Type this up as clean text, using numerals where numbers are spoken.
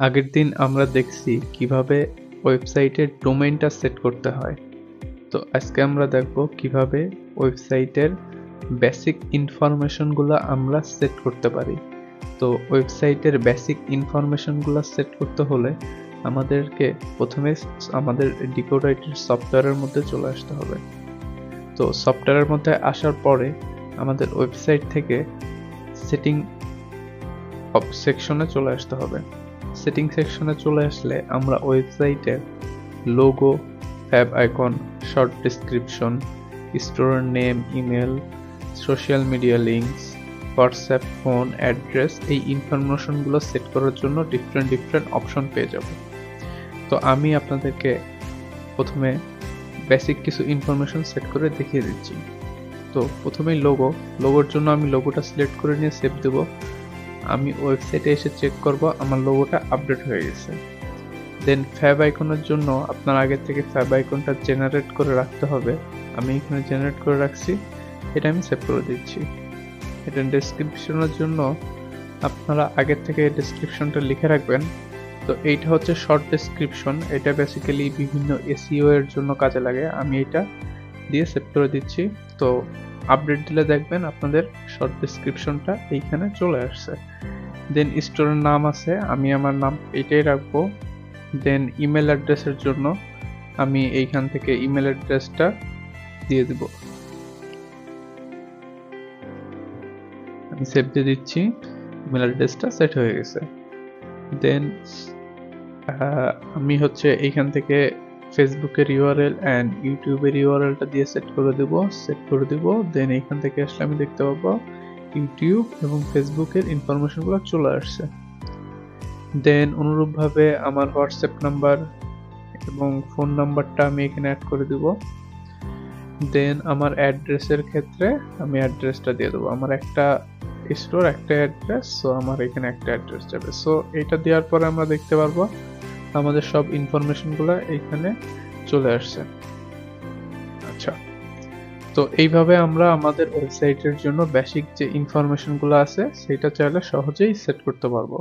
আগের দিন আমরা দেখছি কিভাবে ওয়েবসাইটের ডোমেইনটা সেট করতে হয়। তো আজকে আমরা দেখব কিভাবে ওয়েবসাইটের বেসিক ইনফরমেশনগুলো আমরা সেট করতে পারি। তো ওয়েবসাইটের বেসিক ইনফরমেশনগুলো সেট করতে হলে আমাদেরকে প্রথমে আমাদের ডিকোডাইটের সফটওয়্যারের মধ্যে চলে আসতে হবে। তো সফটওয়্যারের মধ্যে আসার পরে আমাদের ওয়েবসাইট থেকে সেটিং সেকশনে চলে আসতে হবে। সেটিং সেকশনে চলে আসলে আমরা ওয়েবসাইটের logo, fab icon, short description, store name, email, social media links, WhatsApp, phone, address এই ইনফরমেশনগুলো সেট করার জন্য ডিফারেন্ট অপশন পেয়ে যাব। তো আমি আপনাদেরকে প্রথমে বেসিক কিছু ইনফরমেশন সেট করে দেখিয়ে দিচ্ছি। তো প্রথমেই লোগোর জন্য আমি লোগোটা সিলেক্ট করে নিয়ে সেভ দেব। আমি ওয়েবসাইটে এসে চেক করব আমার লোগোটা আপডেট হয়ে গেছে। দেন ফ্যাব আইকনের জন্য আপনার আগে থেকে ফ্যাব আইকনটা জেনারেট করে রাখতে হবে। আমি এখানে জেনারেট করে রাখছি, এটা আমি সেভ করে দিচ্ছি। এটা ডেসক্রিপশনের জন্য আপনারা আগের থেকে ডেসক্রিপশনটা লিখে রাখবেন। তো এইটা হচ্ছে শর্ট ডেসক্রিপশন, এটা বেসিক্যালি বিভিন্ন এসইও এর জন্য কাজে লাগে। আমি এটা দিয়ে সেভ করে দিচ্ছি। তো আপডেট দিলে দেখবেন আপনাদের শর্ট ডেসক্রিপশনটা এইখানে চলে আসছে। দেন স্টোরের নাম আছে, আমি আমার নাম এইটাই রাখবো। দেন ইমেল অ্যাড্রেসের জন্য আমি এইখান থেকে ইমেল অ্যাড্রেসটা দিয়ে দিব। আমি সেভ দিয়ে দিচ্ছি, ইমেল অ্যাড্রেসটা সেট হয়ে গেছে। দেন আমি হচ্ছে এইখান থেকে ফেসবুকের ইউআরএল অ্যান্ড ইউটিউবের ইউআরএলটা দিয়ে সেট করে দিব। দেন এইখান থেকে আসলে আমি দেখতে পাবো ইউটিউব এবং ফেসবুকের ইনফরমেশনগুলো চলে আসছে। দেন অনুরূপভাবে আমার হোয়াটসঅ্যাপ নাম্বার এবং ফোন নাম্বারটা আমি এখানে অ্যাড করে দিব। দেন আমার অ্যাড্রেসের ক্ষেত্রে আমি অ্যাড্রেসটা দিয়ে দেবো। আমার একটা স্টোর, একটা অ্যাড্রেস, সো আমার এখানে একটা অ্যাড্রেস যাবে। সো এটা দেওয়ার পরে আমরা দেখতে পারবো আমাদের সব ইনফরমেশনগুলো এইখানে চলে আসছে। আচ্ছা, তো এইভাবে আমরা আমাদের ওয়েবসাইটের জন্য বেসিক যে ইনফরমেশনগুলো আছে সেটা চাইলে সহজেই সেট করতে পারবো।